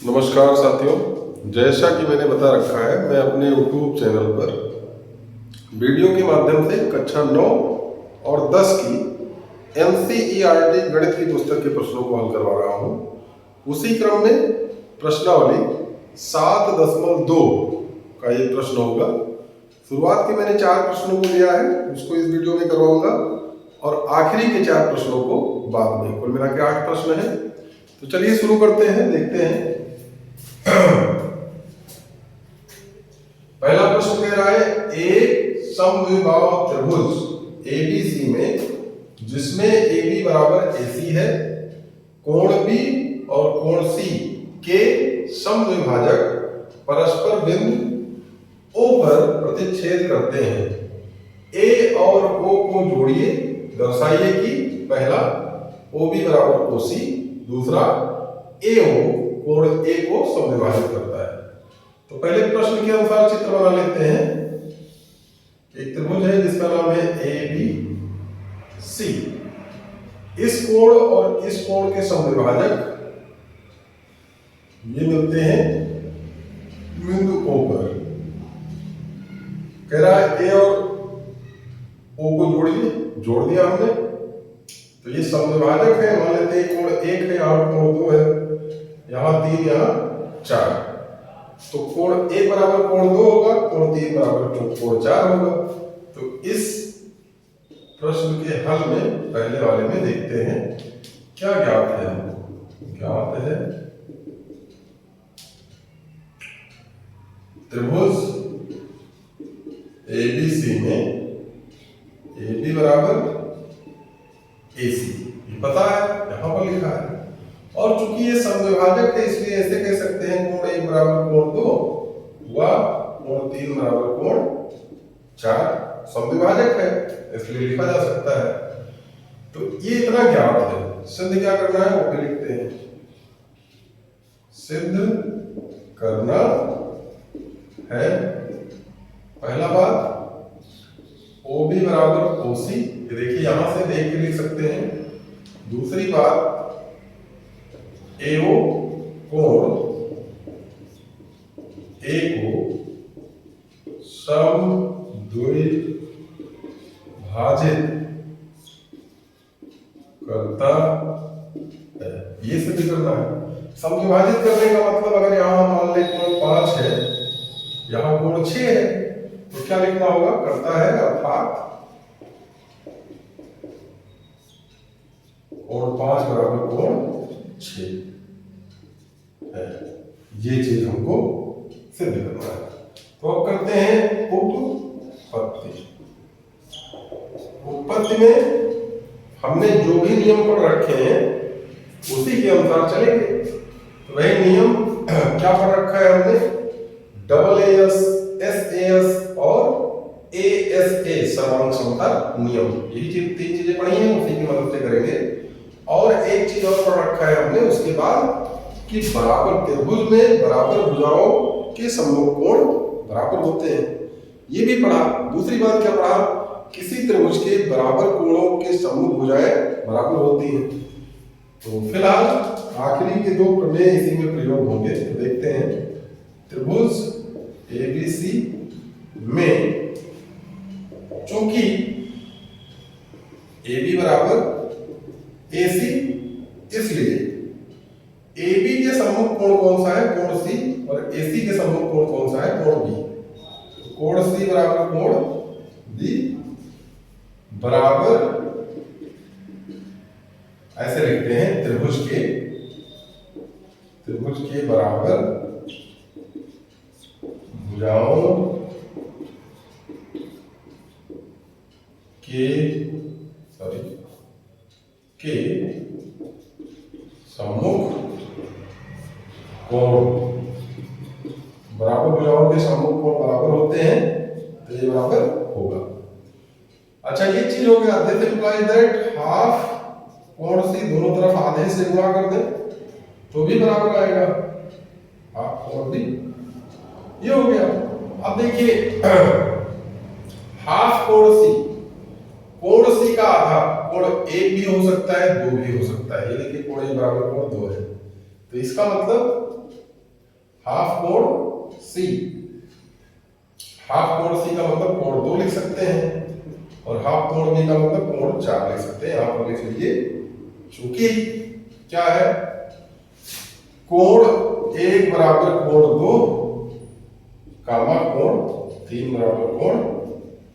नमस्कार साथियों, जैसा कि मैंने बता रखा है, मैं अपने YouTube चैनल पर वीडियो के माध्यम से कक्षा 9 और 10 की NCERT गणित की पुस्तक के प्रश्नों को हल करवा रहा हूँ। उसी क्रम में प्रश्नावली 7.2 का ये प्रश्न होगा। शुरुआत के मैंने 4 प्रश्नों को लिया है, उसको इस वीडियो में करवाऊंगा और आखिरी के 4 प्रश्नों को बाद में। कुल मिला के 8 प्रश्न है। तो चलिए शुरू करते हैं, देखते हैं। पहला प्रश्न कह रहा है एक समद्विबाहु त्रिभुज ABC में जिसमें AB बराबर AC है, कोण B और कोण C के समद्विभाजक परस्पर बिंदु O पर प्रतिच्छेद करते हैं। A और O को जोड़िए, दर्शाइए कि पहला OB बराबर OC, दूसरा AO कोण A को समद्विभाजित करता है। तो पहले प्रश्न के अनुसार चित्र बना लेते हैं। एक त्रिभुज है जिसका नाम है ABC। इस कोण और इस कोण के समद्विभाजक ये मिलते हैं बिंदु O पर। कह रहा है A और O को जोड़िए, जोड़ दिया हमने। तो ये समद्विभाजक है, मान लेते हैं कोण 1 है, यहाँ कोण 2 है, यहाँ 3, यहाँ 4। तो कोण 1 बराबर कोण 2 होगा, कोण 3 बराबर कोण 4 होगा। तो इस प्रश्न के हल में पहले वाले में देखते हैं क्या ज्ञात है। ज्ञात है त्रिभुज ABC में AB बराबर AC, ये पता है, यहां पर लिखा है। और चूंकि ये समद्विभाजक है इसलिए ऐसे कह सकते हैं कोण 1 बराबर कोण 2 हुआ, कोण 3 बराबर कोण 4। समद्विभाजक है इसलिए लिखा जा सकता है। तो ये इतना ज्ञात है। सिद्ध क्या करना है वो भी लिखते हैं। सिद्ध करना है, पहला बात OB बराबर OC, ये देखिए यहां से देख के लिख सकते हैं। दूसरी बात AO कोण A को समद्विभाजित करता है, ये सिद्ध करना है। समद्विभाजित करने का मतलब अगर यहां मान लें कोण 5 है, यहां कोण 6 है, तो क्या लिखना होगा? करता है अर्थात कोण 5 बराबर कोण 6 है। ये चीज हमको सिद्ध करना है। तो अब करते हैं उत्पत्ति। उत्पत्ति में हमने जो भी नियम पढ़ रखे हैं उसी के अनुसार चलेंगे। तो वही नियम क्या पढ़ रखा है हमने? AAS, SAS और ASA सर्वांग समता नियम, यही 3 चीजें पढ़ी हैं, उसी की मदद से करेंगे। और एक चीज और पढ़ रखा है हमने उसके बाद कि बराबर त्रिभुज में बराबर भुजाओं के सम्मुख कोण बराबर होते हैं, ये भी पढ़ा। दूसरी बात क्या पढ़ा? किसी त्रिभुज के बराबर कोणों के सम्मुख भुजाएं बराबर होती हैं। तो फिलहाल आखिरी के 2 प्रमेय इसी में प्रयोग होंगे। तो देखते हैं। त्रिभुज ABC में चूंकि AB बराबर AC, इसलिए AB के सम्मुख कोण कौन सा है? कोण C। और AC के सम्मुख कोण कौन सा है? कोण B। तो कोण C बराबर कोण B बराबर, ऐसे लिखते हैं, त्रिभुज के बराबर भुजाओं के सम्मुख कोण बराबर, भुजाओं के सम्मुख कोण बराबर होते हैं, तो ये बराबर होगा। अच्छा, ये चीज हो गया। दिस इंप्लाइज दैट हाफ कोण C दोनों तरफ आधे से गुणा कर दें तो भी बराबर आएगा हाफ कोण B, ये हो गया। अब देखिए हाफ कोण C, कोण C का आधा, कोण 1 भी हो सकता है, 2 भी हो सकता है। ये देखिए कोण 1 बराबर कोण 2 है। तो इसका मतलब हाफ कोण सी। हाफ कोण सी का मतलब कोण 2 लिख सकते हैं और हाफ कोण बी का मतलब कोण 4 लिख सकते हैं। यहां पर लिख लीजिए चूंकि क्या है, कोण 1 बराबर कोण 2 कामा कोण 3 बराबर कोण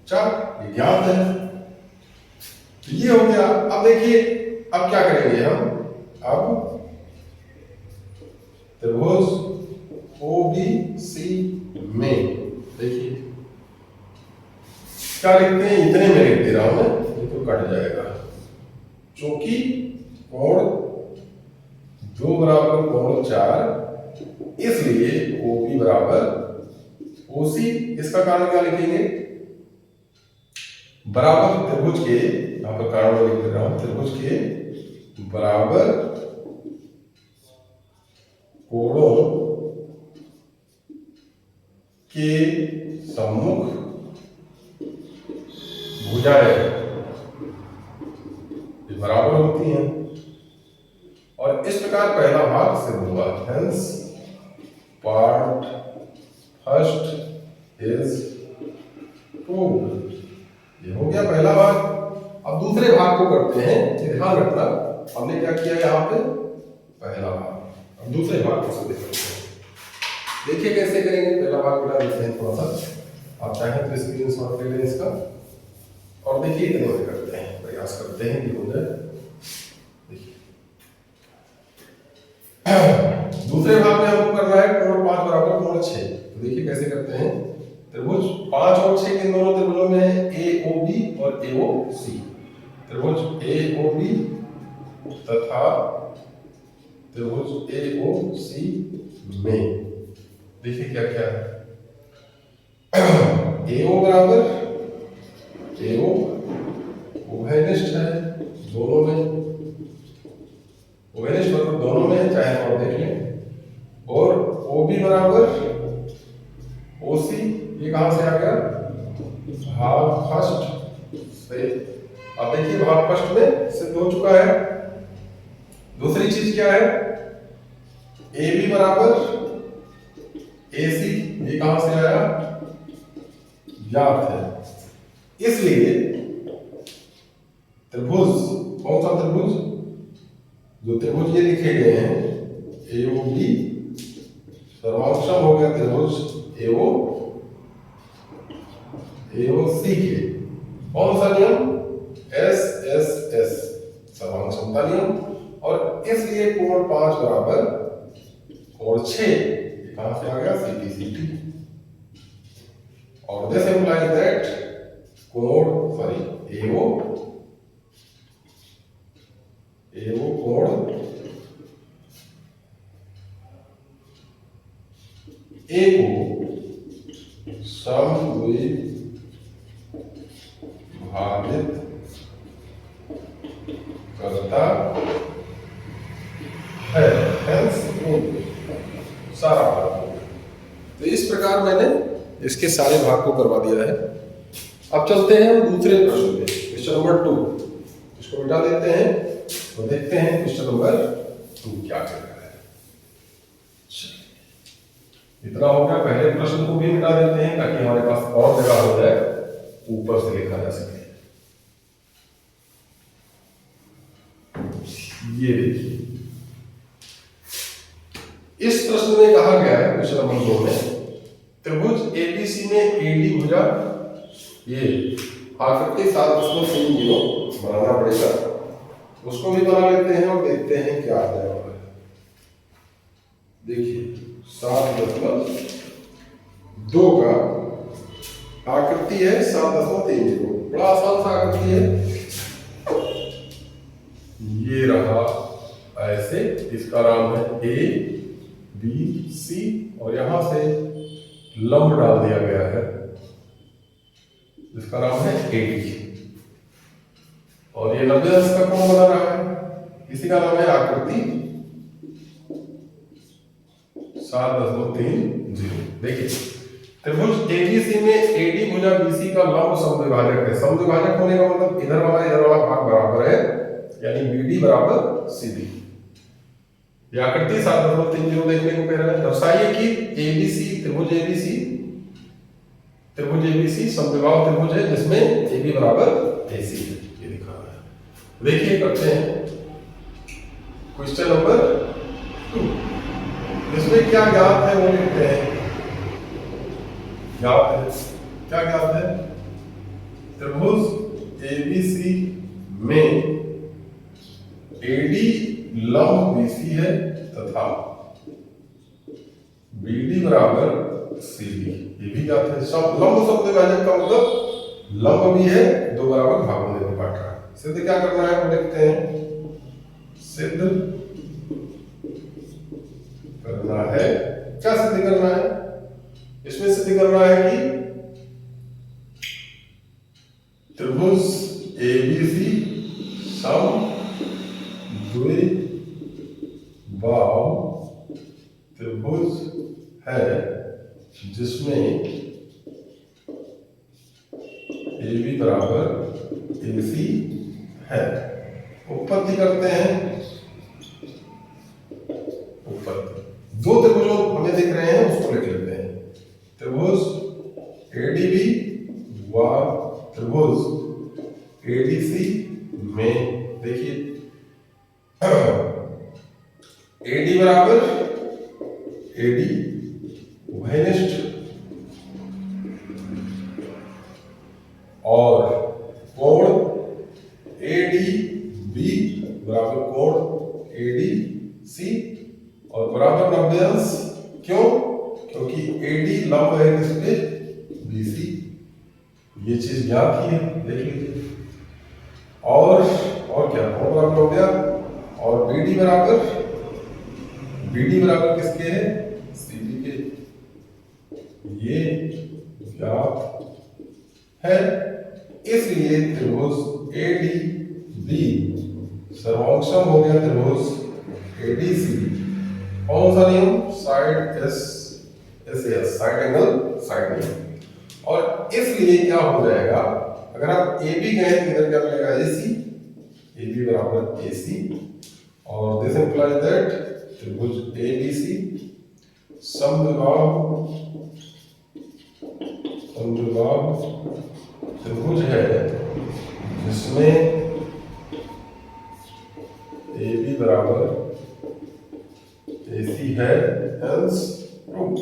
4, ये ज्ञात है। तो ये हो गया। अब देखिए अब क्या करेंगे हम, अब त्रिभुज ओबीसी में देखिए क्या लिखते हैं, इतने में लिख दे रहा हूं मैं, ये तो कट जाएगा। चूंकि कोण 2 बराबर कोण 4 इसलिए ओबी बराबर ओसी। इसका कारण क्या लिखेंगे, बराबर त्रिभुज के, यहां पर कारण में लिख रहा हूं, त्रिभुज के बराबर कोणों के सम्मुख भुजाएं बराबर होती हैं। और इस प्रकार पहला भाग सिद्ध हुआ। Hence part first is proved. ये हो गया पहला भाग। अब दूसरे भाग को करते हैं। ध्यान रखना हमने क्या किया यहाँ पे, पहला भाग। अब दूसरे भाग को सिद्ध करते हैं। देखिए कैसे करेंगे। पहला भाग बता देते हैं थोड़ा सा, आप चाहें तो स्क्रीनशॉट ले लें इसका और देखिए इतने में करते हैं, प्रयास करते हैं कि हो जाए। देखिए दूसरे भाग में हमको करना है कोण 5 बराबर कोण 6। तो देखिए कैसे करते हैं। त्रिभुज 5 और 6 के दोनों त्रिभुजों में एओबी और एओसी। त्रिभुज एओबी तथा त्रिभुज एओसी में देखिए क्या क्या है। एओ बराबर एओ उभयनिष्ठ है, दोनों में उभयनिष्ठ मतलब दोनों में, चाहे आप देख लें। और ओबी बराबर ओसी, ये कहां से आ गया, भाग फर्स्ट से। अब देखिए भाग फर्स्ट में सिद्ध हो चुका है। दूसरी चीज क्या है, ए बी बराबर ए सी, ये कहां से आया, ज्ञात है। इसलिए त्रिभुज, कौन सा त्रिभुज, जो त्रिभुज ये लिखे गए हैं एओबी सर्वांशम हो गया त्रिभुज एओ एओसी के कौन सा नियम, एस एस एस सर्वांशमता नियम। और इसलिए कोण 5 बराबर कोण 6 कहां से आ गया, सीटी सीटी। और दिस इंप्लाइज दैट कोण एओ कोण ए को समद्विभाजित करता है। सारा भाग। तो इस प्रकार मैंने इसके सारे भाग को करवा दिया है। अब चलते हैं हम दूसरे प्रश्न में, क्वेश्चन नंबर 2। इसको मिटा देते हैं तो देखते हैं क्वेश्चन नंबर 2 क्या कह रहा है। इतना हो गया। पहले प्रश्न को भी मिटा देते हैं ताकि हमारे पास और जगह हो जाए, ऊपर से लिखा जा सके। ये देखिए इस प्रश्न में कहा गया है, क्वेश्चन नंबर 2 में, त्रिभुज एबीसी में एडी भुजा, ये आकृति 7.30 बनाना पड़ेगा। उसको भी बना लेते हैं और देखते हैं क्या आ जाएगा। देखिए 7.2 का आकृति है 7.30, बड़ा आसान सा आकृति है। ये रहा ऐसे, इसका नाम है ए बी सी और यहां से लंब डाल दिया गया है, इसका नाम है एडी। और ये 90 अंश का कोण बना रहा है, इसी का नाम है आकृति 7.30। देखिए त्रिभुज एबीसी में एडी भुजा बीसी का लंब समद्विभाजक है। समद्विभाजक होने का मतलब इधर वाला भाग बराबर है, यानी बीडी बराबर सीडी। ये आकृति 7.30 देखने को कह रहा है। दर्शाइए कि एबीसी त्रिभुज एबीसी समद्विबाहु त्रिभुज है जिसमें AB बराबर AC है, ये दिखा रहा है। देखिए करते हैं क्वेश्चन नंबर 2। इसमें क्या ज्ञात है वो लिखते हैं। ज्ञात है, क्या ज्ञात है? त्रिभुज ABC में AD लंब BC है तथा BD बराबर CD, ये भी ज्ञात है। सब लंब समद्विभाजक का मतलब लंब भी है, दो बराबर भागों में बांट रहा है। सिद्ध क्या करना है वो देखते हैं। सिद्ध करना है, क्या सिद्ध करना है? इसमें सिद्ध करना है कि त्रिभुज ABC समद्विबाहु त्रिभुज है जिसमें AB बराबर AC है। उत्पत्ति करते हैं। उत्पत्ति दो त्रिभुजों हमें दिख रहे हैं उसको लिख लेते हैं। त्रिभुज ADB व त्रिभुज ADC में देखिए AD बराबर AD उभयनिष्ठ और कोण ADB बराबर कोण ADC और बराबर 90 अंश। क्यों? क्योंकि AD लंब है किसपे? BC। ये चीज ज्ञात ही है, देख लीजिए। और क्या कोण बराबर हो गया, और BD बराबर किसके है? CD के। ये ज्ञात है, इसलिए त्रिभुज ADB सर्वांशम हो गया त्रिभुज ADC। कौन सा नियम? Side SAS, side angle side नियम। और इसलिए क्या हो जाएगा, अगर आप AB गए तो इधर क्या मिलेगा? AC, AB बराबर AC, और दिस इंप्लाइज दैट त्रिभुज ABC समद्विबाहु त्रिभुज है जिसमें AB बराबर AC है, hence true।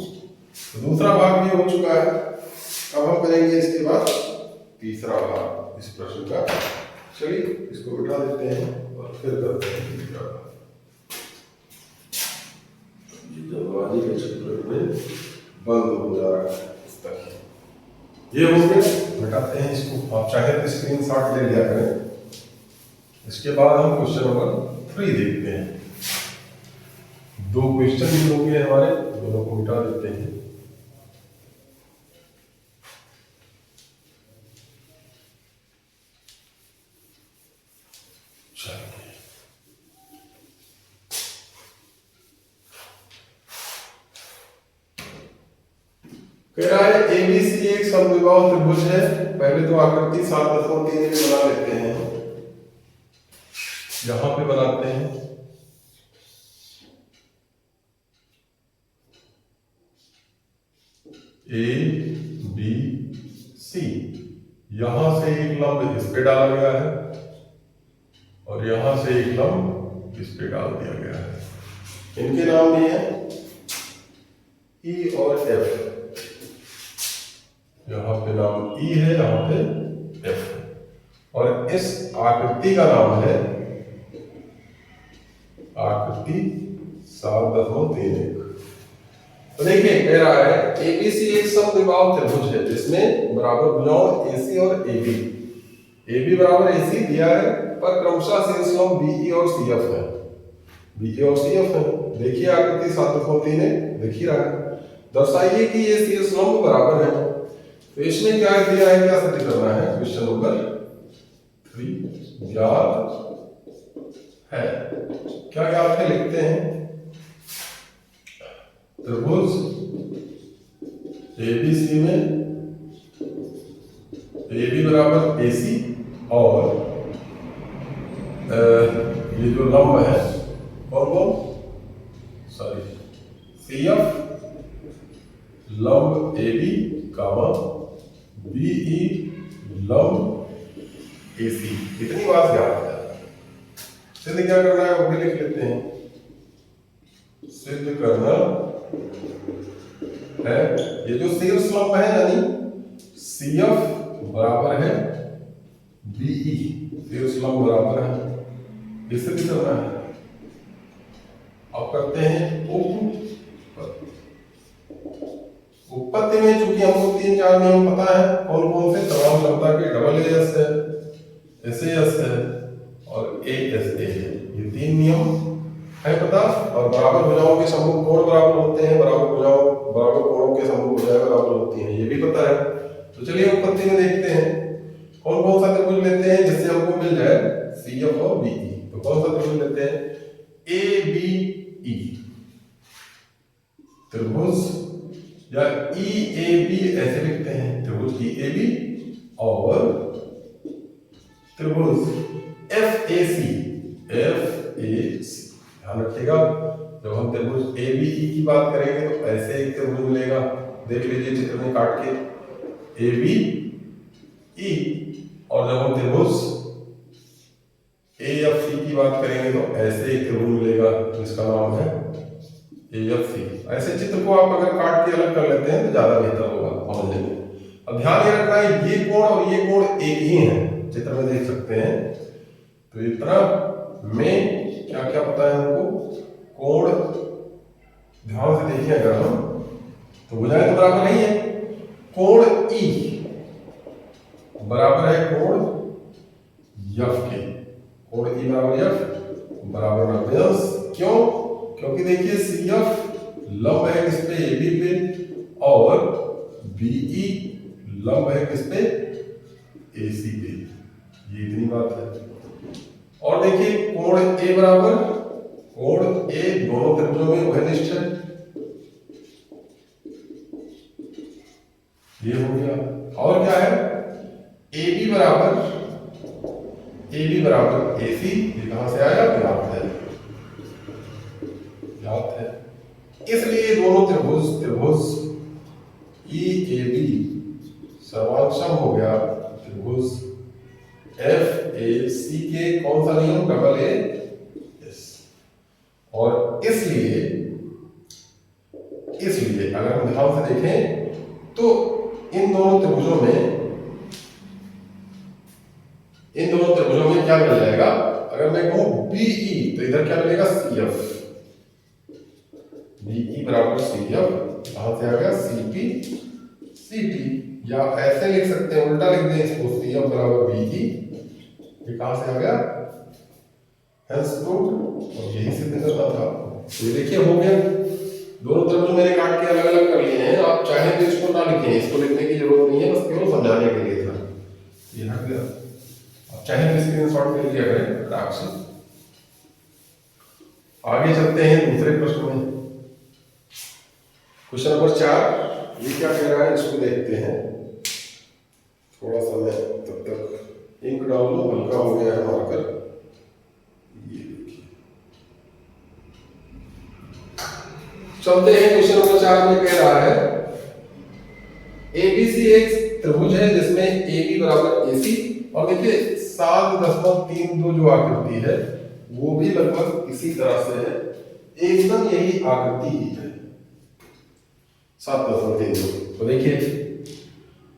तो दूसरा भाग भी हो चुका है। अब हम करेंगे इसके बाद तीसरा भाग इस प्रश्न का। चलिए इसको बिठा देते हैं और फिर करते हैं तीसरा भाग। जलवाजी के चक्कर में बंद हो जा रहा है पुस्तक। ये हो गया, हटाते हैं इसको। आप चाहे तो स्क्रीनशॉट ले लिया करें। इसके बाद हम क्वेश्चन नंबर 3 देखते हैं। दो क्वेश्चन भी हो गए हमारे, दोनों को मिटा देते हैं। कह रहा है ABC एक समद्विबाहु त्रिभुज है। पहले तो आकृति 7.3 में बना लेते हैं, यहां पे बनाते हैं। ABC, यहां से एक लंब इस पे डाला गया है और यहां से एक लंब इस पे डाल दिया गया है। इनके नाम भी हैं E और F। यहाँ पे नाम E है, यहाँ पे F है, और इस आकृति का नाम है आकृति 7.31। तो देखिए कह रहा है ABC एक समद्विबाहु त्रिभुज है जिसमें बराबर भुजाओं AC और AB बराबर AC दिया है, पर क्रमशः शेष लंब BE और CF है। BE और CF है, देखिए आकृति 7.3 है, दिख ही रहा है। दर्शाइए कि ये शेष लंब बराबर है। तो इसमें क्या दिया है, क्या सिद्ध करना है? क्वेश्चन नंबर 3 ज्ञात है। क्या ज्ञात है लिखते हैं। त्रिभुज ABC में AB बराबर AC और ये जो लंब है और वो सी एफ लंब A B comma B E लंब ए सी। इतनी बात याद है। सिद्ध क्या करना है वो भी लिख लेते हैं। सिद्ध करना है ये जो शीर्ष लंब है यानी सी एफ बराबर है बीई, शीर्ष लंब बराबर है, इसे भी करना है। अब करते हैं उत्पत्ति में चूंकि हमको 3-4 नियम पता है, कौन कौन से, तमाम लंबता के डबल एस है, एस है और ए एस ए है, ये 3 नियम है पता। और बराबर भुजाओं के समूह कोण बराबर होते हैं, बराबर कोणों के समूह भुजाएं बराबर होती हैं, ये भी पता है। तो चलिए उत्पत्ति में देखते हैं कौन कौन सा त्रिभुज लेते हैं जिससे हमको मिल जाए सी एफ और बी ई। तो कौन सा त्रिभुज लेते हैं, ए बी ई त्रिभुज, या ई ए बी ऐसे लिखते हैं, त्रिभुज ई ए बी, और त्रिभुज एफ ए सी, ध्यान रखिएगा जब हम त्रिभुज ए बी ई की बात करेंगे तो ऐसे एक त्रिभुज मिलेगा, देख लीजिए चित्र में काट के, ए बी ई। और जब हम त्रिभुज ए एफ सी की बात करेंगे तो ऐसे एक त्रिभुज मिलेगा जिसका नाम है ए एफ सी। ऐसे चित्र को आप अगर काट के अलग कर लेते हैं तो ज्यादा बेहतर होगा समझने में। अब ध्यान ये रखना है ये कोण और ये कोण एक ही है, चित्र में देख सकते हैं। तो इतना में क्या क्या पता है हमको, कोण ध्यान से देखिए अगर हम, तो भुजाएं तो बराबर नहीं है। कोण ई बराबर है कोण यफ के, कोण ई बराबर यफ बराबर 90। क्यों? क्योंकि देखिए सी एफ लंब है किस पे, ए बी पे, और बीई लंब है किस पे, ए सी पे, ये इतनी बात है। और देखिए कोण ए बराबर, कोण ए दोनों त्रिभुजों में वहनिष्ठ है, ये हो गया। और क्या है, ए बी बराबर ए सी, ये कहां से आया, ज्ञात है। इसलिए दोनों त्रिभुज ई ए बी सर्वांशम हो गया त्रिभुज एफ ए सी के कौन सा नियम, डबल ए एस। और इसलिए अगर हम ध्यान से देखें तो इन दोनों त्रिभुजों में क्या मिल जाएगा, अगर मैं कहूं बीई तो इधर क्या मिलेगा, सी एफ, बीई बराबर सी एफ, कहां से आ गया, सीपी सीटी, या ऐसे लिख सकते हैं, उल्टा लिख दें इसको, सी एफ बराबर बीई, ये कहां से आ गया, हेंस प्रूव्ड। और यही सिद्ध करना था। ये देखिए हो गया, दोनों त्रिभुज मैंने काट के अलग अलग कर लिए हैं। आप चाहे तो इसको ना लिखें, इसको लिखने की जरूरत नहीं है, बस केवल समझाने के लिए था, ये हट गया। आप चाहे तो स्क्रीनशॉट ले लिया करें आराम से। आगे चलते हैं दूसरे प्रश्न में, क्वेश्चन नंबर 4। ये क्या कह रहा है इसको देखते हैं। थोड़ा सा मैं तब तक इंक डाल लूं, हल्का हो गया है मार्कर। ये देखिए, चलते हैं क्वेश्चन नंबर 4 में कह रहा है एबीसी एक त्रिभुज है जिसमें ए बी बराबर ए सी, और देखिए 7.32 जो आकृति है वो भी लगभग इसी तरह से है, एकदम यही आकृति ही है 7.32। तो देखिए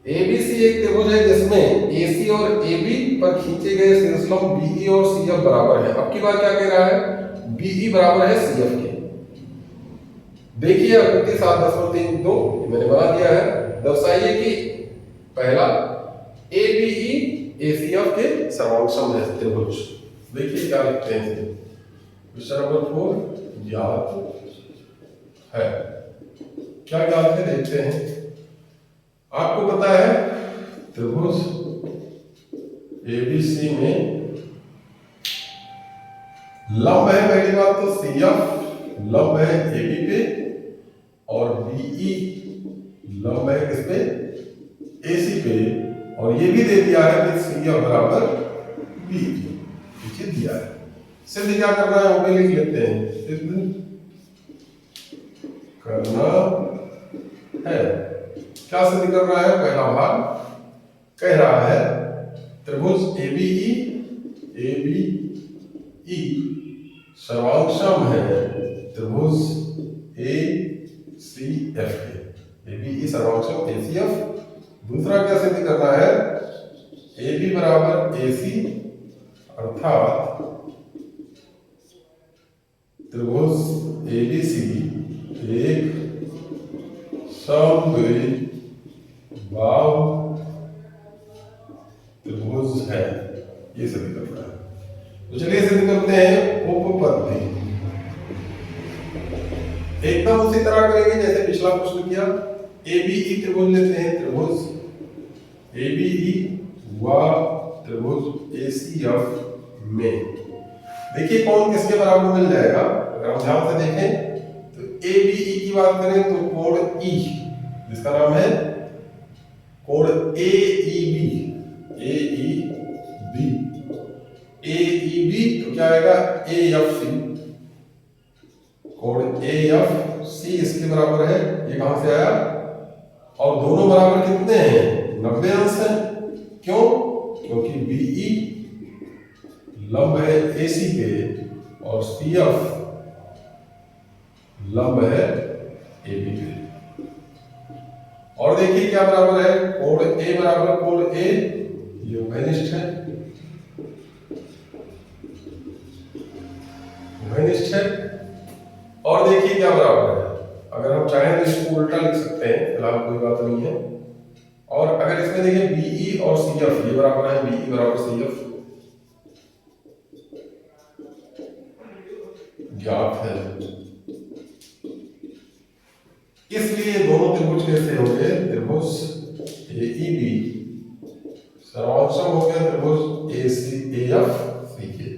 एबीसी एक त्रिभुज है जिसमें एसी और एबी पर खींचे गए शीर्षलंब बीई और सीएफ बराबर है। अब की बार क्या कह रहा है, बीई बराबर है सीएफ के। देखिए आकृति 7.32 मैंने बना दिया है। दर्शाइए कि पहला एबीई एसीएफ के सर्वांशम है त्रिभुज। देखिए क्या लिखते हैं, क्वेश्चन नंबर 4 ज्ञात है। क्या ज्ञात है देखते हैं। आपको पता है त्रिभुज एबीसी में लंब है, पहली बात तो सीएफ लंब है एबी पे, और बीई लंब है किस पे, एसी पे, और ये भी दे दिया है कि सीएफ बराबर बी, पीछे दिया है। सिद्ध क्या करना है वो भी लिख लेते हैं। सिद्ध करना है। क्या सिद्ध करना है? पहला भाग कह रहा है त्रिभुज ABE सर्वांगसम है त्रिभुज ACF के। ABE सर्वांगसम ACF। दूसरा क्या सिद्ध करना है? AB बराबर AC अर्थात त्रिभुज ABC एक समद्विबाहु त्रिभुज है। ये सिद्ध करना है। तो चलिए सिद्ध करते हैं उपपत्ति। एकदम उसी तरह करेंगे जैसे पिछला प्रश्न किया। ABE त्रिभुज लेते हैं, त्रिभुज ABE व त्रिभुज ACF में देखिए कौन किसके बराबर मिल जाएगा। अगर हम ध्यान से देखें तो ABE की बात करें तो कोण E जिसका नाम है कोण AEB तो क्या आएगा? AFC। कोण AFC इसके बराबर है। ये कहां से आया? और दोनों बराबर कितने हैं? 90 अंश है। क्यों? क्योंकि BE लंब है AC के और CF लंब है AB के। और देखिए क्या बराबर है? कोण A बराबर कोण A, ये उभयनिष्ठ है, उभयनिष्ठ है। और देखिए क्या बराबर है? अगर हम चाहें तो इसको उल्टा लिख सकते हैं, फिलहाल कोई बात नहीं है। और अगर इसमें देखिए BE और CF ये बराबर है, BE बराबर CF ज्ञात है। इसलिए दोनों त्रिभुज कैसे हो गए? त्रिभुज AEB सर्वांगसम हो गया त्रिभुज AFC के।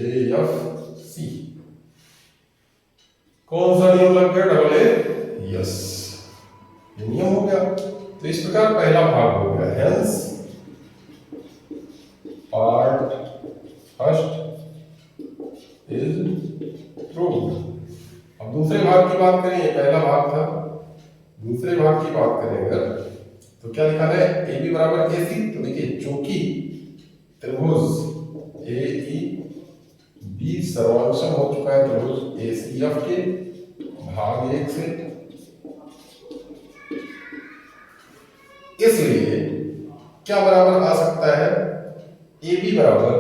AFC कौन सा नियम लग गया? Double A। यस, ये नियम हो गया। तो इस प्रकार पहला भाग हो गया। Hence part first is proved. अब दूसरे भाग की बात करें, ये पहला भाग था। दूसरे भाग की बात करें अगर तो क्या दिखाना है? AB बराबर AC। तो देखिए चूंकि त्रिभुज AEB सर्वांगसम हो चुका है त्रिभुज ACF के भाग 1 से, इसलिए क्या बराबर आ सकता है? AB बराबर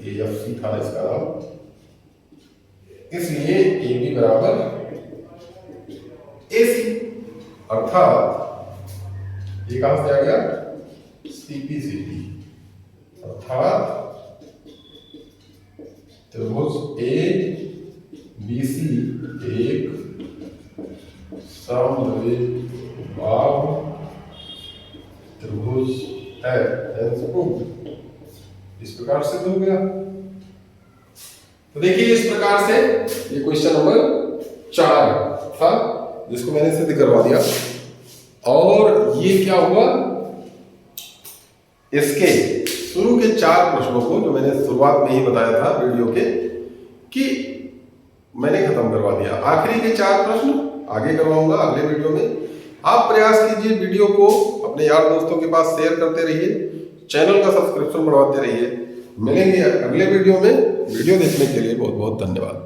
AFC था इसका नाम। इसलिए AB बराबर AC अर्थात ये कहां से आ गया? CPCT अर्थात त्रिभुज ABC एक समद्विबाहु त्रिभुज है। इस प्रकार से हो गया। तो देखिए इस प्रकार से ये क्वेश्चन नंबर 4 था जिसको मैंने सिद्ध करवा दिया। और ये क्या हुआ? इसके शुरू के 4 प्रश्नों को जो मैंने शुरुआत में ही बताया था वीडियो के कि मैंने खत्म करवा दिया। आखिरी के 4 प्रश्न आगे करवाऊंगा अगले वीडियो में। आप प्रयास कीजिए वीडियो को अपने यार दोस्तों के पास शेयर करते रहिए, चैनल का सब्सक्रिप्शन बढ़वाते रहिए। मिलेंगे अगले वीडियो में। वीडियो देखने के लिए बहुत बहुत धन्यवाद।